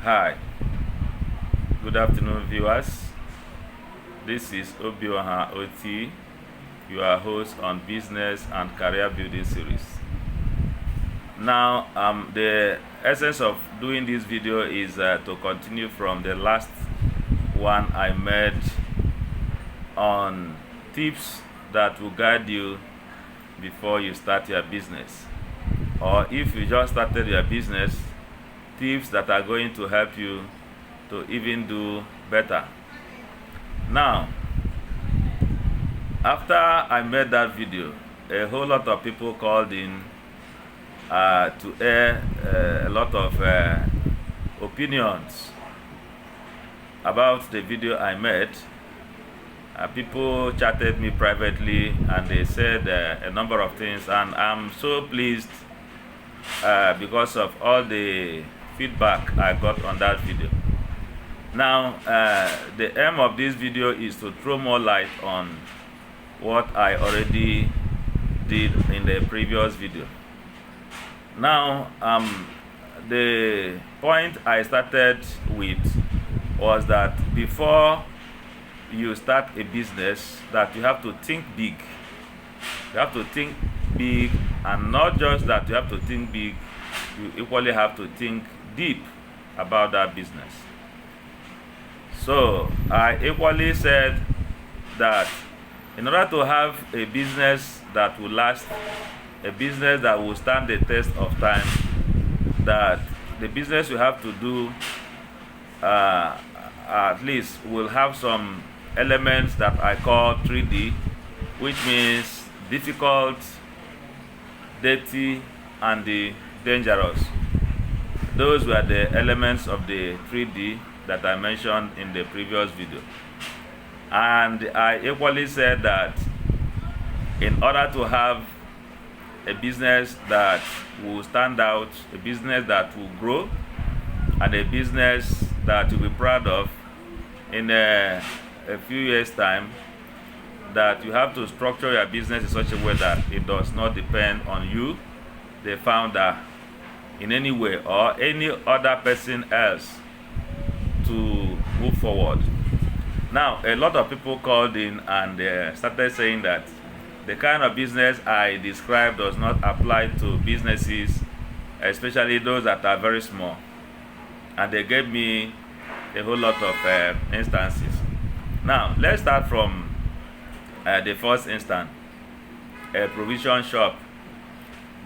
Hi, good afternoon, viewers. This is Obioha OT, your host on Business and Career Building Series. Now, the essence of doing this video is to continue from the last one I made on tips that will guide you before you start your business, or if you just started your business, tips that are going to help you to even do better. Now, after I made that video, a whole lot of people called in to air a lot of opinions about the video I made. People chatted me privately and they said a number of things, and I'm so pleased because of all the feedback I got on that video. Now, the aim of this video is to throw more light on what I already did in the previous video. Now, the point I started with was that before you start a business, that you have to think big. You have to think big, and not just that you have to think big, you equally have to think deep about that business. So I equally said that in order to have a business that will last, a business that will stand the test of time, that the business you have to do at least will have some elements that I call 3D, which means difficult, dirty, and the dangerous. Those were the elements of the 3D that I mentioned in the previous video. And I equally said that in order to have a business that will stand out, a business that will grow, and a business that you'll be proud of in a few years' time, that you have to structure your business in such a way that it does not depend on you, the founder, in any way, or any other person else to move forward. Now, a lot of people called in and started saying that the kind of business I described does not apply to businesses, especially those that are very small. And they gave me a whole lot of instances. Now, let's start from the first instance, a provision shop.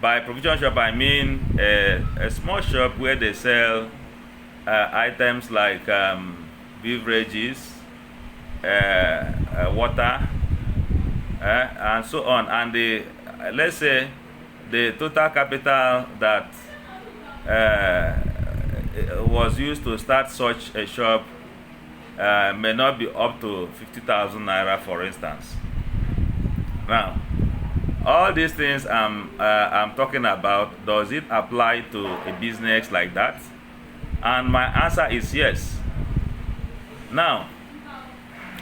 By provision shop, I mean a small shop where they sell items like beverages, water, and so on. And let's say the total capital that was used to start such a shop may not be up to 50,000 naira, for instance. Now, all these things I'm talking about, does it apply to a business like that? And my answer is yes. Now,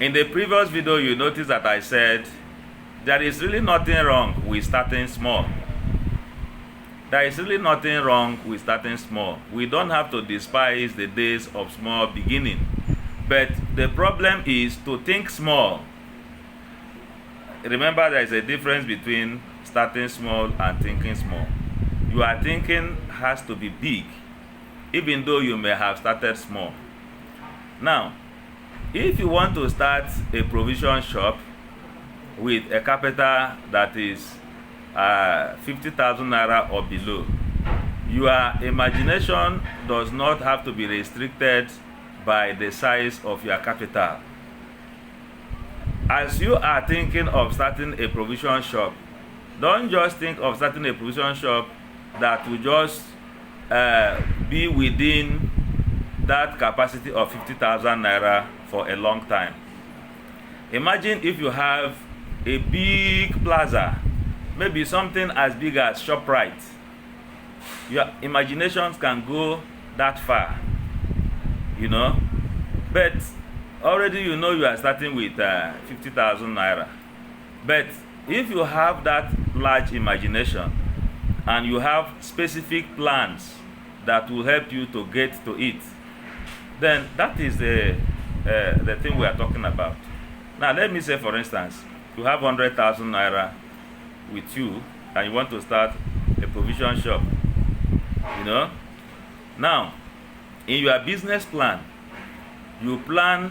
in the previous video, you notice that I said there is really nothing wrong with starting small. There is really nothing wrong with starting small. We don't have to despise the days of small beginning. But the problem is to think small. Remember, there is a difference between starting small and thinking small. Your thinking has to be big, even though you may have started small. Now, if you want to start a provision shop with a capital that is 50,000 naira or below, your imagination does not have to be restricted by the size of your capital. As you are thinking of starting a provision shop, don't just think of starting a provision shop that will just be within that capacity of 50,000 naira for a long time. Imagine if you have a big plaza, maybe something as big as ShopRite. Your imaginations can go that far, you know. But already you know you are starting with 50,000 naira. But if you have that large imagination and you have specific plans that will help you to get to it, then that is the thing we are talking about. Now, let me say, for instance, you have 100,000 naira with you and you want to start a provision shop. You know, now in your business plan, you plan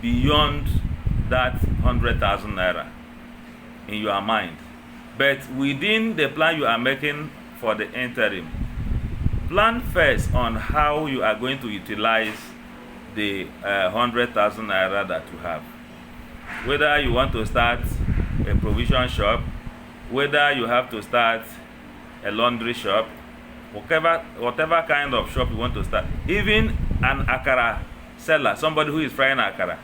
beyond that 100,000 naira in your mind, but within the plan you are making for the interim, plan first on how you are going to utilize the 100,000 naira that you have. Whether you want to start a provision shop, whether you have to start a laundry shop, whatever kind of shop you want to start, even an akara seller, somebody who is frying akara,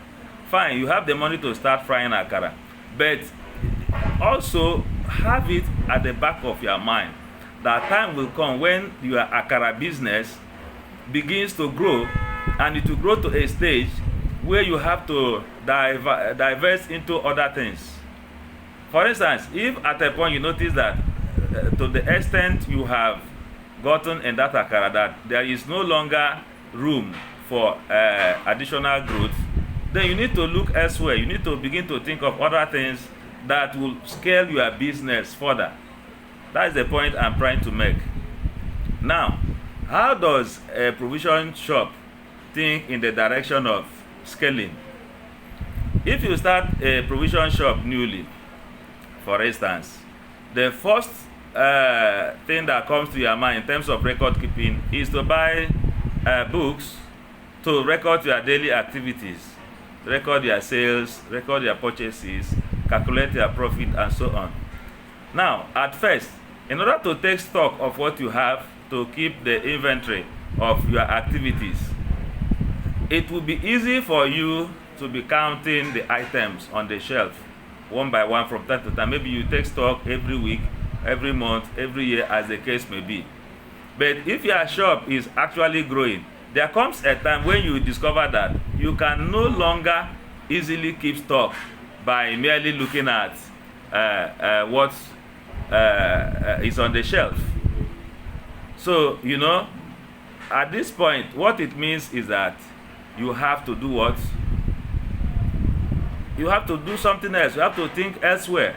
fine, you have the money to start frying akara, but also have it at the back of your mind that time will come when your akara business begins to grow, and it will grow to a stage where you have to divest into other things. For instance, if at a point you notice that to the extent you have gotten in that akara that there is no longer room for additional growth, then you need to look elsewhere. You need to begin to think of other things that will scale your business further. That is the point I'm trying to make. Now, how does a provision shop think in the direction of scaling? If you start a provision shop newly, for instance, the first thing that comes to your mind in terms of record keeping is to buy books to record your daily activities, record your sales, record your purchases, calculate your profit, and so on. Now, at first, in order to take stock of what you have to keep the inventory of your activities, it will be easy for you to be counting the items on the shelf one by one from time to time. Maybe you take stock every week, every month, every year, as the case may be. But if your shop is actually growing, there comes a time when you discover that you can no longer easily keep stock by merely looking at what is on the shelf. So, you know, at this point, what it means is that you have to do what? You have to do something else. You have to think elsewhere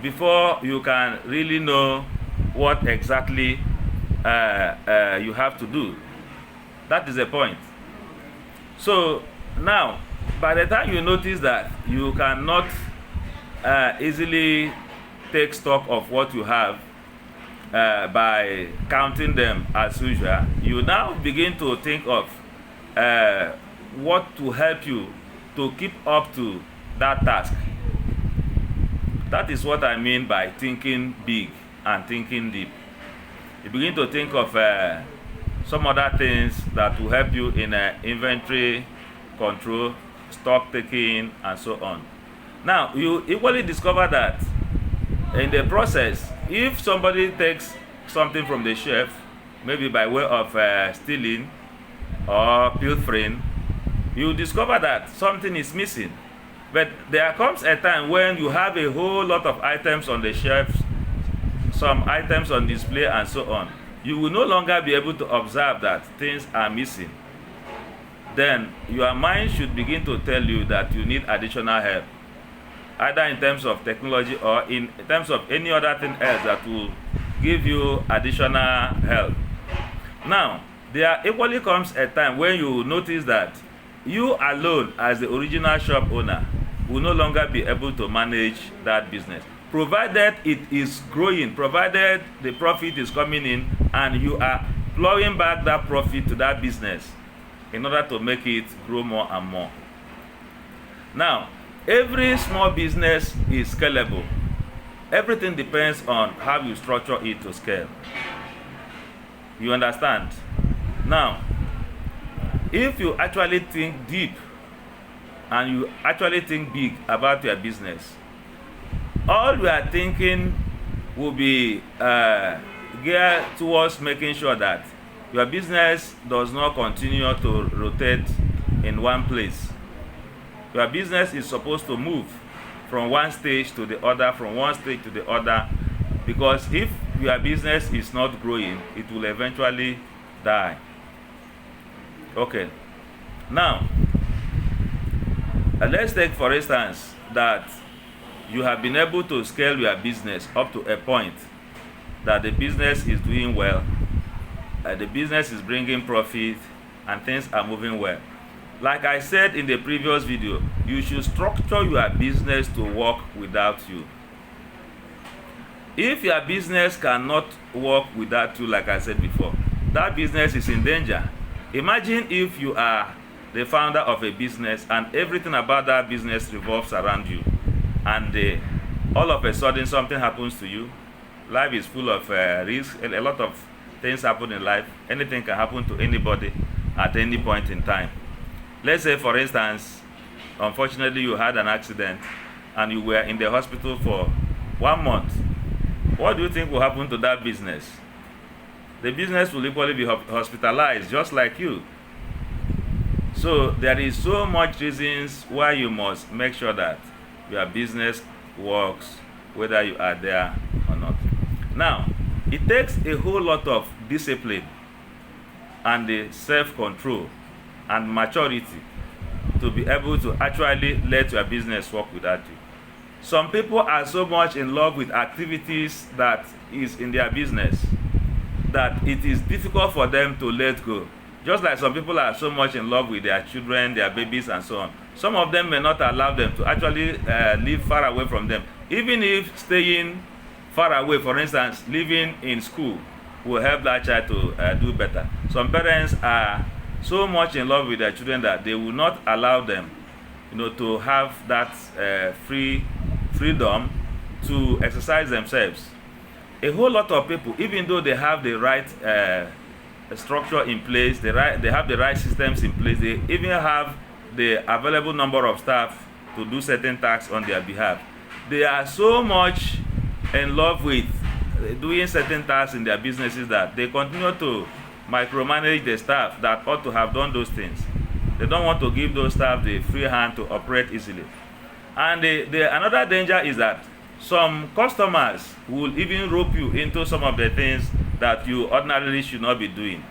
before you can really know what exactly you have to do. That is the point. So now, by the time you notice that you cannot easily take stock of what you have by counting them as usual, you now begin to think of what to help you to keep up to that task. That is what I mean by thinking big and thinking deep. You begin to think of some other things that will help you in inventory control, stock taking, and so on. Now, you equally discover that in the process, if somebody takes something from the shelf, maybe by way of stealing or pilfering, you discover that something is missing. But there comes a time when you have a whole lot of items on the shelves, some items on display, and so on. You will no longer be able to observe that things are missing. Then your mind should begin to tell you that you need additional help, either in terms of technology or in terms of any other thing else that will give you additional help. Now, there equally comes a time when you notice that you alone, as the original shop owner, will no longer be able to manage that business, provided it is growing, provided the profit is coming in, and you are plowing back that profit to that business in order to make it grow more and more. Now, every small business is scalable. Everything depends on how you structure it to scale. You understand? Now, if you actually think deep and you actually think big about your business, all you are thinking will be geared towards making sure that your business does not continue to rotate in one place. Your business is supposed to move from one stage to the other, from one stage to the other, because if your business is not growing, it will eventually die. Okay. Now, let's take for instance that you have been able to scale your business up to a point that the business is doing well, the business is bringing profit, and things are moving well. Like I said in the previous video, you should structure your business to work without you. If your business cannot work without you, like I said before, that business is in danger. Imagine if you are the founder of a business and everything about that business revolves around you, and all of a sudden something happens to you. Life is full of risks. A lot of things happen in life. Anything can happen to anybody at any point in time. Let's say, for instance, unfortunately you had an accident and you were in the hospital for 1 month. What do you think will happen to that business? The business will equally be hospitalized, just like you. So there is so much reasons why you must make sure that your business works, whether you are there or not. Now, it takes a whole lot of discipline and the self-control and maturity to be able to actually let your business work without you. Some people are so much in love with activities that is in their business that it is difficult for them to let go. Just like some people are so much in love with their children, their babies, and so on. Some of them may not allow them to actually live far away from them. Even if staying far away, for instance, living in school, will help that child to do better. Some parents are so much in love with their children that they will not allow them, to have that freedom to exercise themselves. A whole lot of people, even though they have the right structure in place, they have the right systems in place, they even have the available number of staff to do certain tasks on their behalf. They are so much in love with doing certain tasks in their businesses that they continue to micromanage the staff that ought to have done those things. They don't want to give those staff the free hand to operate easily. And another danger is that some customers will even rope you into some of the things that you ordinarily should not be doing.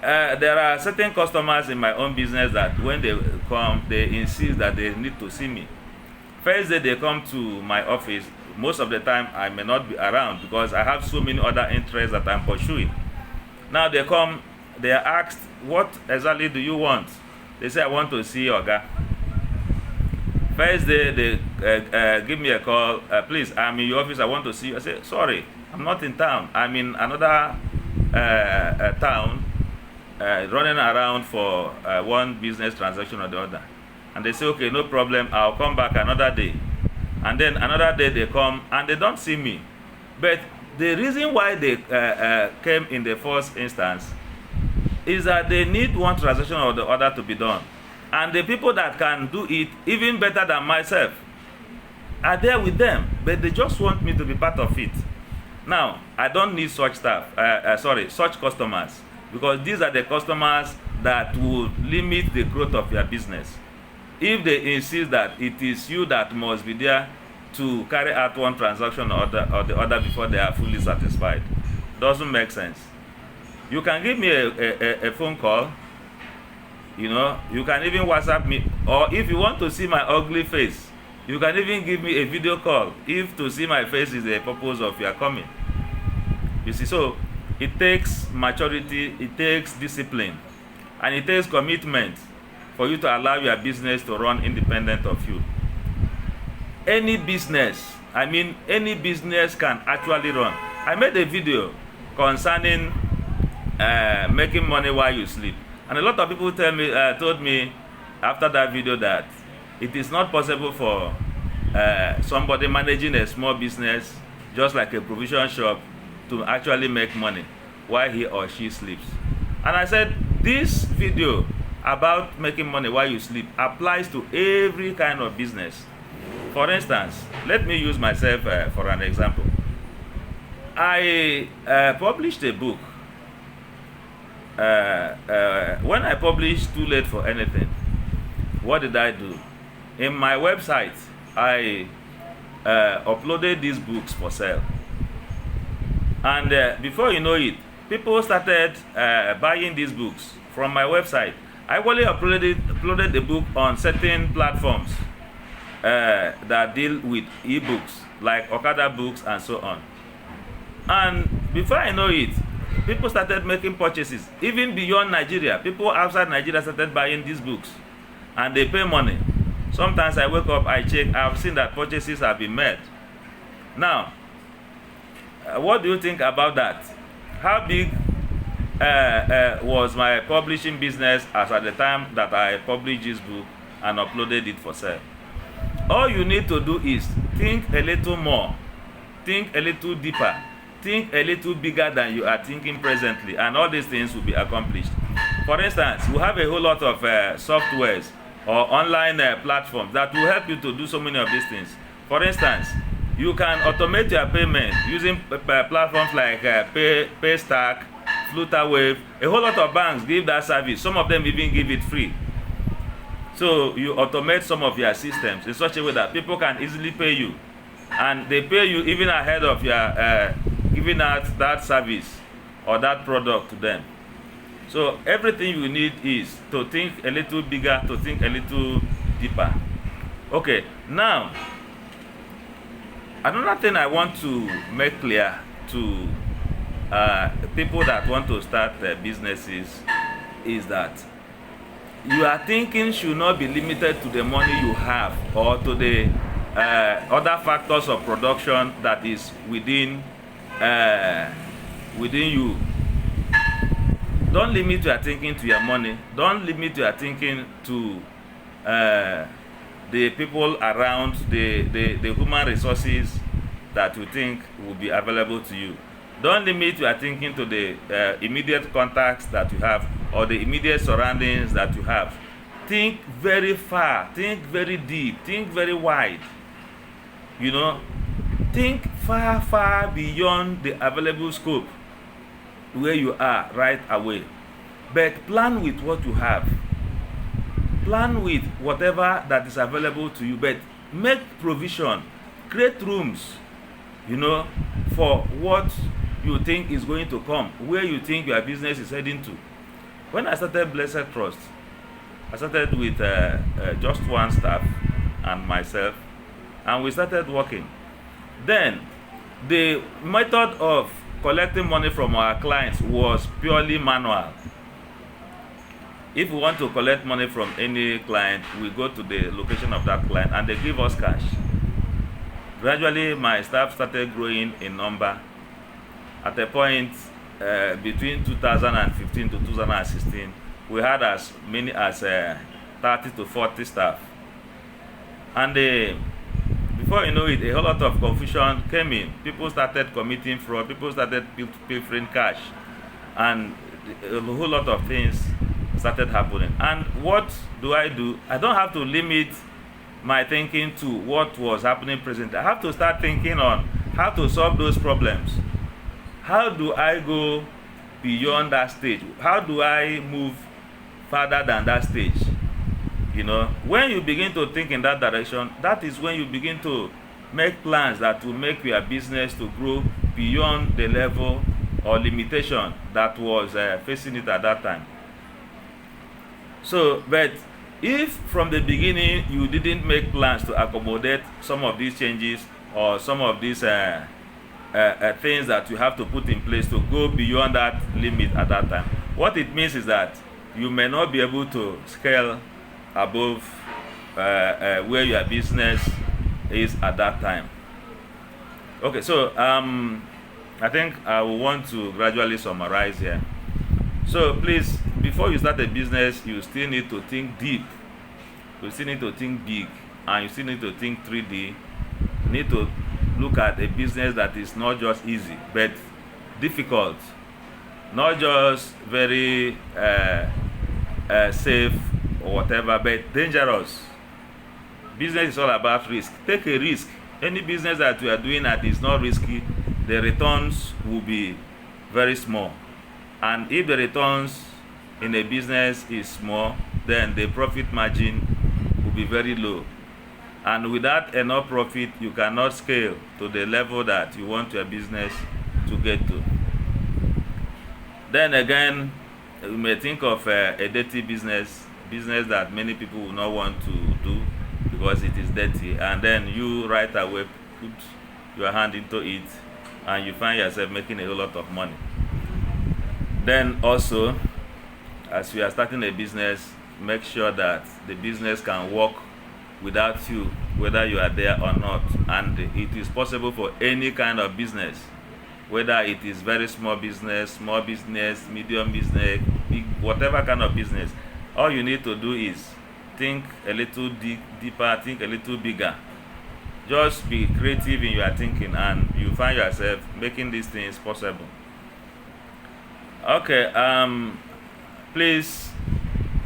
There are certain customers in my own business that when they come, they insist that they need to see me. First day they come to my office, most of the time I may not be around because I have so many other interests that I'm pursuing. Now they come, they are asked, what exactly do you want? They say, I want to see Oga. First day they give me a call, please, I'm in your office, I want to see you. I say, sorry, I'm not in town. I'm in another town, running around for one business transaction or the other. And they say, okay, no problem, I'll come back another day. And then another day they come and they don't see me. But the reason why they came in the first instance is that they need one transaction or the other to be done. And the people that can do it even better than myself are there with them, but they just want me to be part of it. Now, I don't need such such customers, because these are the customers that will limit the growth of your business. If they insist that it is you that must be there to carry out one transaction or the other before they are fully satisfied, doesn't make sense. You can give me a phone call, you can even WhatsApp me, or if you want to see my ugly face, you can even give me a video call if to see my face is the purpose of your coming. You see, so it takes maturity, it takes discipline, and it takes commitment for you to allow your business to run independent of you. Any business can actually run. I made a video concerning making money while you sleep, and a lot of people told me after that video that it is not possible for somebody managing a small business just like a provision shop to actually make money while he or she sleeps. And I said, this video about making money while you sleep applies to every kind of business. For instance, let me use myself for an example. I published a book. When I published Too Late for Anything, what did I do? In my website, I uploaded these books for sale. And before you know it, people started buying these books from my website. I only uploaded the book on certain platforms that deal with ebooks, like Okada Books and so on. And before I know it, people started making purchases. Even beyond Nigeria, people outside Nigeria started buying these books. And they pay money. Sometimes I wake up, I check, I've seen that purchases have been made. Now, what do you think about that? How big was my publishing business as at the time that I published this book and uploaded it for sale? All you need to do is think a little more, think a little deeper, think a little bigger than you are thinking presently, and all these things will be accomplished. For instance, we have a whole lot of softwares or online platforms that will help you to do so many of these things. For instance, you can automate your payment using platforms like Paystack, Flutterwave. A whole lot of banks give that service. Some of them even give it free. So you automate some of your systems in such a way that people can easily pay you. And they pay you even ahead of your giving out that service or that product to them. So everything you need is to think a little bigger, to think a little deeper. Okay, now, another thing I want to make clear to people that want to start businesses is that your thinking should not be limited to the money you have or to the other factors of production that is within you. Don't limit your thinking to your money. Don't limit your thinking to the people around, the human resources that you think will be available to you. Don't limit your thinking to the immediate contacts that you have or the immediate surroundings that you have. Think very far, think very deep, think very wide. You know, think far, far beyond the available scope where you are right away. But plan with what you have. Plan with whatever that is available to you, but make provision, create rooms, you know, for what you think is going to come, where you think your business is heading to. When I started Blessed Trust, I started with just one staff and myself, and we started working. Then the method of collecting money from our clients was purely manual. If we want to collect money from any client, we go to the location of that client and they give us cash. Gradually, my staff started growing in number. At a point between 2015 to 2016, we had as many as 30 to 40 staff. And before you know it, a whole lot of confusion came in. People started committing fraud, people started pilfering cash, and a whole lot of things started happening. And what do? I don't have to limit my thinking to what was happening presently. I have to start thinking on how to solve those problems. How do I go beyond that stage? How do I move further than that stage? You know, when you begin to think in that direction, that is when you begin to make plans that will make your business to grow beyond the level or limitation that was facing it at that time. So, but if from the beginning you didn't make plans to accommodate some of these changes or some of these things that you have to put in place to go beyond that limit at that time, what it means is that you may not be able to scale above where your business is at that time. Okay, so I think I will want to gradually summarize here. So please, before you start a business, you still need to think deep. You still need to think big, and you still need to think 3D. You need to look at a business that is not just easy, but difficult. Not just very safe or whatever, but dangerous. Business is all about risk. Take a risk. Any business that you are doing that is not risky, the returns will be very small. And if the returns in a business is small, then the profit margin will be very low. And without enough profit, you cannot scale to the level that you want your business to get to. Then again, you may think of a dirty business that many people will not want to do because it is dirty, and then you right away put your hand into it and you find yourself making a whole lot of money. Then also, as you are starting a business, make sure that the business can work without you, whether you are there or not. And it is possible for any kind of business, whether it is very small business, medium business, big, whatever kind of business. All you need to do is think a little deeper, think a little bigger. Just be creative in your thinking and you find yourself making these things possible. Okay, please,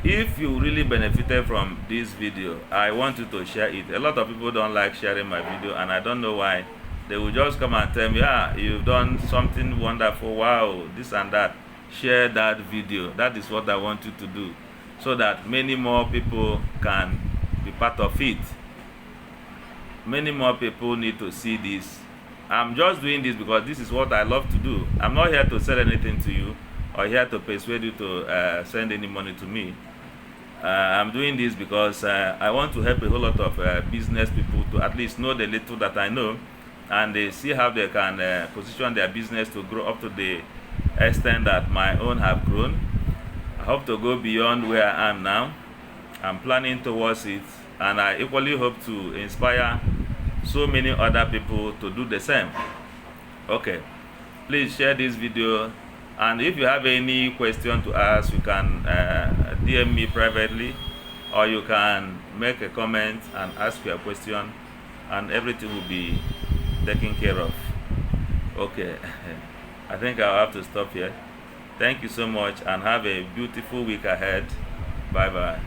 if you really benefited from this video, I want you to share it. A lot of people don't like sharing my video, and I don't know why. They will just come and tell me, you've done something wonderful, wow, this and that. Share that video. That is what I want you to do, so that many more people can be part of it. Many more people need to see this. I'm just doing this because this is what I love to do. I'm not here to sell anything to you or here to persuade you to send any money to me. I'm doing this because I want to help a whole lot of business people to at least know the little that I know, and they see how they can position their business to grow up to the extent that my own have grown. I hope to go beyond where I am now. I'm planning towards it, and I equally hope to inspire so many other people to do the same. Okay, please share this video, and if you have any question to ask, you can DM me privately, or you can make a comment and ask your question, and everything will be taken care of. Okay, I think I'll have to stop here. Thank you so much, and have a beautiful week ahead. Bye bye.